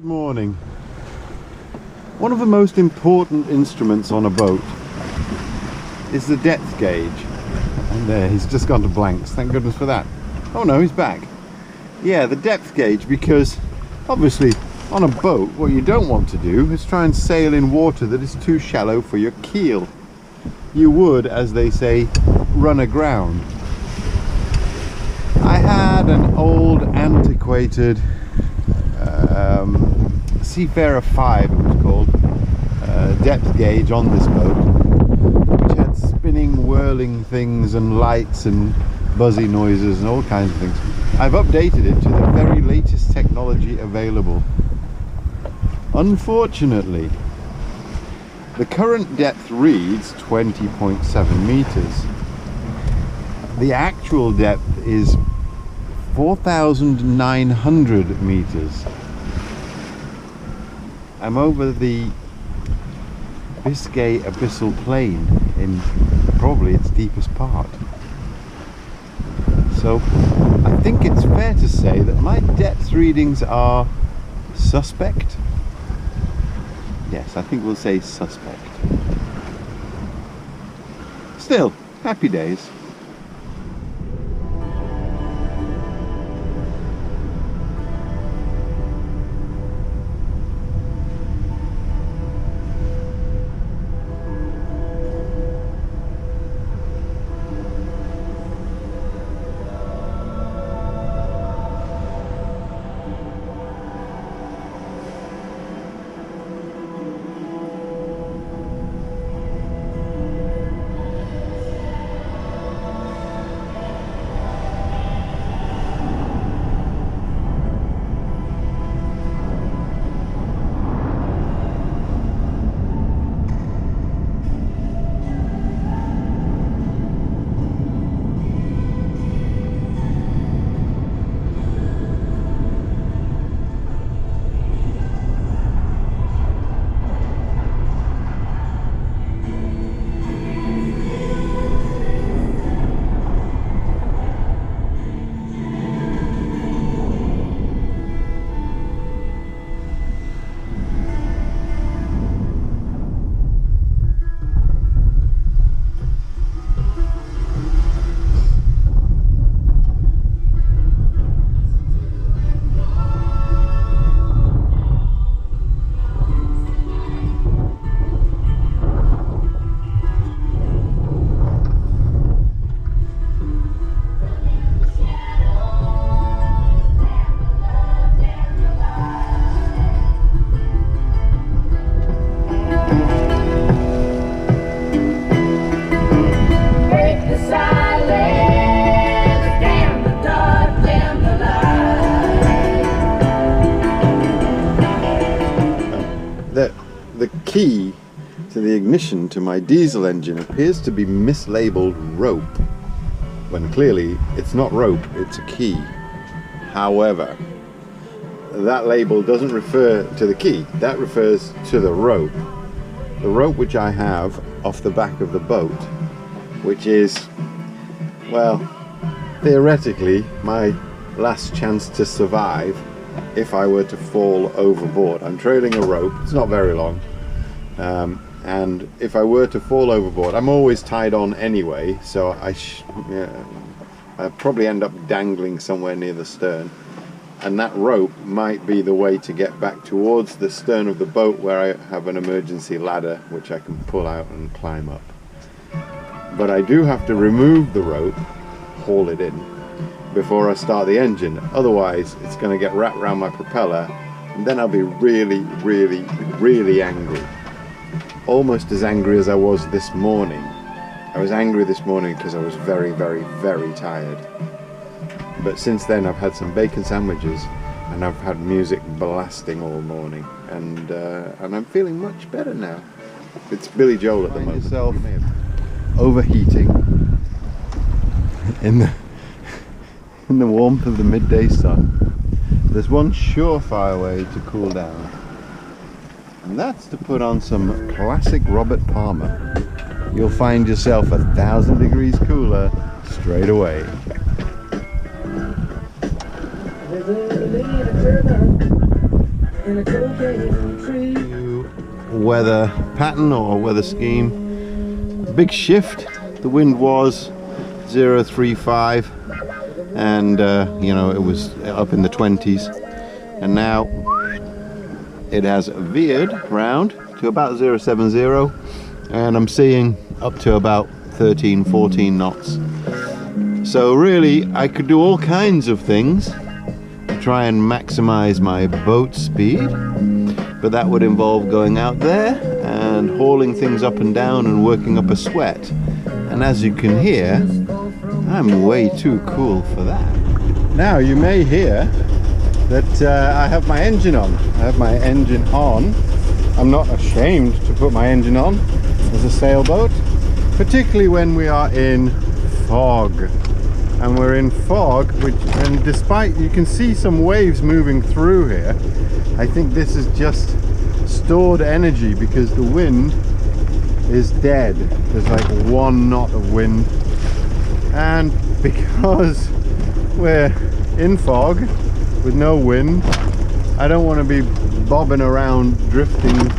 Good morning. One of the most important instruments on a boat is the depth gauge. And there, he's just gone to blanks. Thank goodness for that. Oh no, he's back. Yeah, the depth gauge, because obviously on a boat what you don't want to do is try and sail in water that is too shallow for your keel. You would, as they say, run aground. I had an old antiquated Seafarer 5, it was called, depth gauge on this boat, which had spinning, whirling things and lights and buzzy noises and all kinds of things. I've updated it to the very latest technology available. Unfortunately, the current depth reads 20.7 meters. The actual depth is 4,900 meters. I'm over the Biscay Abyssal Plain in probably its deepest part. So I think it's fair to say that my depth readings are suspect. Yes, I think we'll say suspect. Still, happy days. The key to the ignition to my diesel engine appears to be mislabeled rope, when clearly it's not rope, it's a key. However, that label doesn't refer to the key, that refers to the rope. The rope which I have off the back of the boat, which is, well, theoretically my last chance to survive if I were to fall overboard. I'm trailing a rope, it's not very long, and if I were to fall overboard, I'm always tied on anyway, so I'd probably end up dangling somewhere near the stern, and that rope might be the way to get back towards the stern of the boat, where I have an emergency ladder which I can pull out and climb up. But I do have to remove the rope, haul it in, before I start the engine, otherwise it's going to get wrapped around my propeller and then I'll be really angry. Almost as angry as I was this morning. I was angry this morning because I was very tired. But since then I've had some bacon sandwiches and I've had music blasting all morning, and I'm feeling much better now. It's Billy Joel at the moment. Yourself overheating in the warmth of the midday sun. There's one surefire way to cool down, and that's to put on some classic Robert Palmer. You'll find yourself 1,000 degrees cooler straight away. There's a lady in a turban weather pattern or weather scheme. Big shift. The wind was 0.35 and you know, it was up in the 20s, and now it has veered round to about 0.70, and I'm seeing up to about 13-14 knots. So really I could do all kinds of things to try and maximize my boat speed, but that would involve going out there and hauling things up and down and working up a sweat. And as you can hear, I'm way too cool for that. Now you may hear that I have my engine on. I have my engine on. I'm not ashamed to put my engine on as a sailboat, particularly when we are in fog. And we're in fog, and despite you can see some waves moving through here, I think this is just stored energy because the wind is dead. There's like 1 knot of wind, and because we're in fog with no wind, I don't want to be bobbing around drifting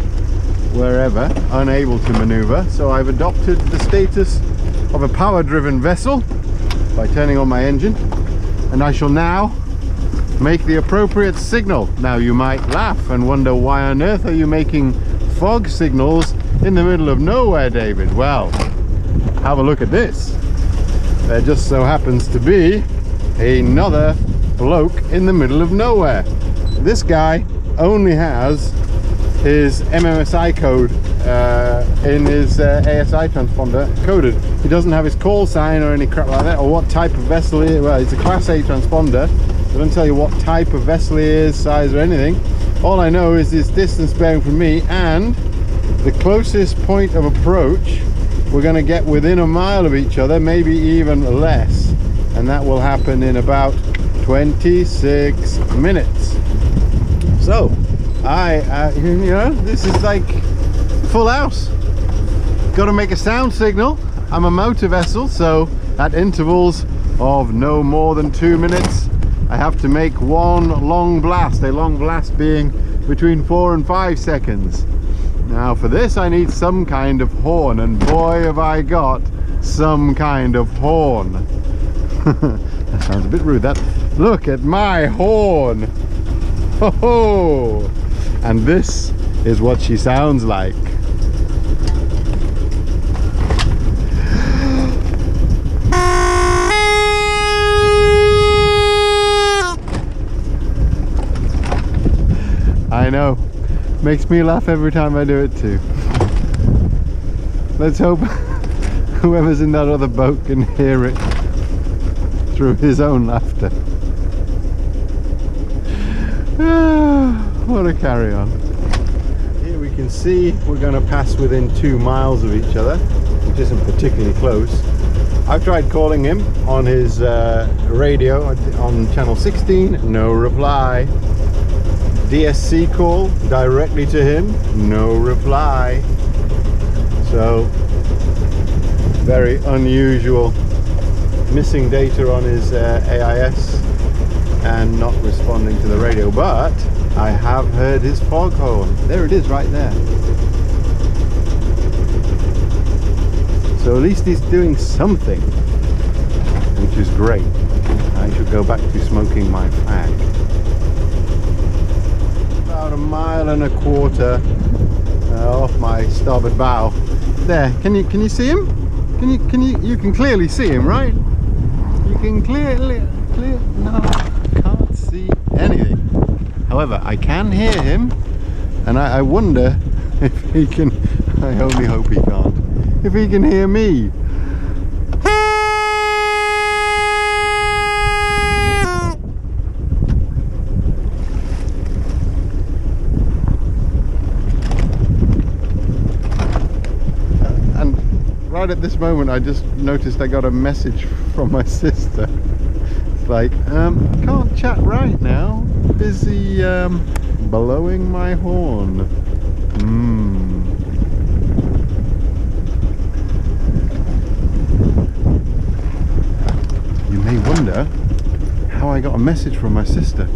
wherever, unable to maneuver. So I've adopted the status of a power-driven vessel by turning on my engine, and I shall now make the appropriate signal. Now you might laugh and wonder, why on earth are you making fog signals in the middle of nowhere, David? Well, have a look at this. There just so happens to be another bloke in the middle of nowhere. This guy only has his MMSI code in his ASI transponder coded. He doesn't have his call sign or any crap like that, or what type of vessel he is. Well, it's a Class A transponder. They don't tell you what type of vessel he is, size or anything. All I know is this distance bearing from me, and the closest point of approach we're going to get within a mile of each other, maybe even less, and that will happen in about 26 minutes. So you know, this is like full house. Got to make a sound signal. I'm a motor vessel, so at intervals of no more than 2 minutes I have to make one long blast, a long blast being between 4 and 5 seconds. Now for this I need some kind of horn, and boy have I got some kind of horn. That sounds a bit rude, that. Look at my horn. Ho ho! And this is what she sounds like. I know, makes me laugh every time I do it too. Let's hope whoever's in that other boat can hear it through his own laughter. What a carry on. Here we can see we're going to pass within 2 miles of each other, which isn't particularly close. I've tried calling him on his radio on channel 16, no reply. DSC call directly to him, no reply. So very unusual. Missing data on his AIS and not responding to the radio, but I have heard his foghorn. There it is, right there. So at least he's doing something, which is great. I should go back to smoking my fag. About 1.25 miles off my starboard bow. There, can you see him? You can clearly see him, right? You can clearly no, I can't see anything. However, I can hear him, and I wonder if he can. I only hope he can't. If he can hear me. Right at this moment I just noticed I got a message from my sister. It's like, can't chat right now, busy blowing my horn. You may wonder how I got a message from my sister.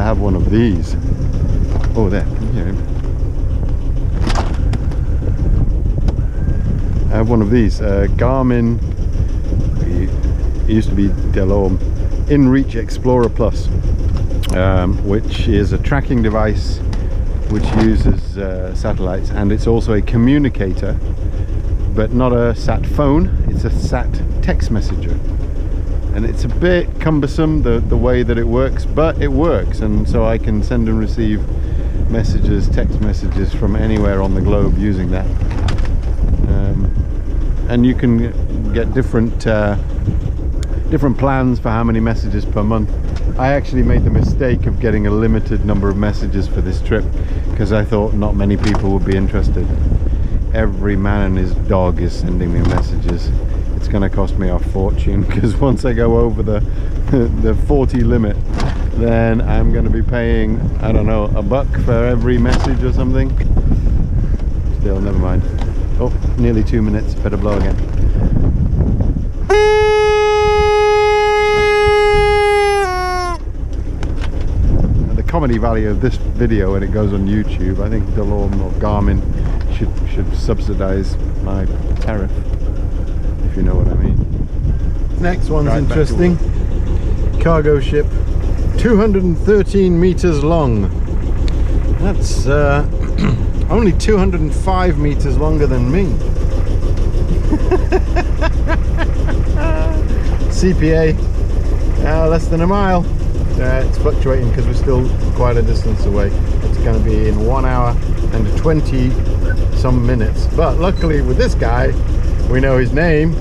have one of these. Oh, there, can you hear him? I have one of these, Garmin, it used to be Delorme, InReach Explorer Plus, which is a tracking device which uses satellites, and it's also a communicator, but not a sat phone, it's a sat text messenger. And it's a bit cumbersome, the way that it works, but it works, and so I can send and receive messages, text messages from anywhere on the globe using that. And you can get different plans for how many messages per month. I actually made the mistake of getting a limited number of messages for this trip because I thought not many people would be interested. Every man and his dog is sending me messages. It's going to cost me a fortune because once I go over the 40 limit, then I'm going to be paying, I don't know, $1 for every message or something. Still, never mind. Oh, nearly 2 minutes, better blow again. And the comedy value of this video when it goes on YouTube, I think Delorme or Garmin should subsidize my tariff, if you know what I mean. Next one's interesting. Cargo ship, 213 meters long. That's only 205 meters longer than me. CPA, less than a mile. It's fluctuating because we're still quite a distance away. It's going to be in 1 hour and 20 some minutes. But luckily with this guy, we know his name,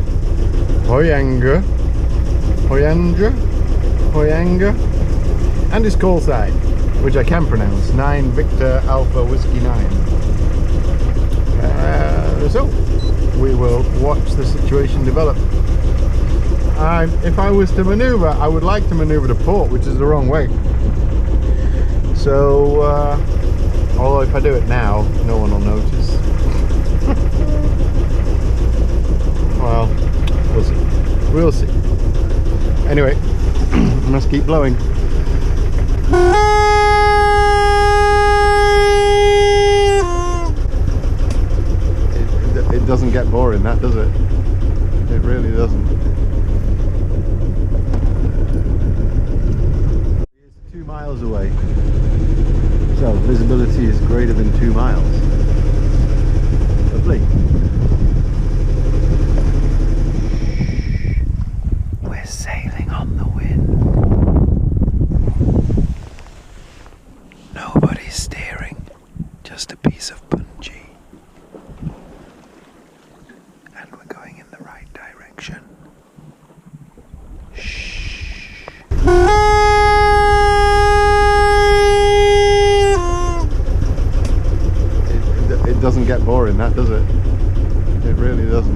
Hoyanga, and his call sign, which I can pronounce, 9 Victor Alpha Whiskey 9. So we will watch the situation develop. If I was to maneuver, I would like to maneuver to port, which is the wrong way. So, although if I do it now, no one will notice. Well, we'll see. We'll see. Anyway, I must keep blowing. It doesn't get boring, that, does it? It really doesn't. It's 2 miles away, so visibility is greater than 2 miles. Lovely. We're sailing on the wind. Nobody's steering, just a piece of bungee. And we're going in the right direction. Shh. It doesn't get boring, that, does it? It really doesn't.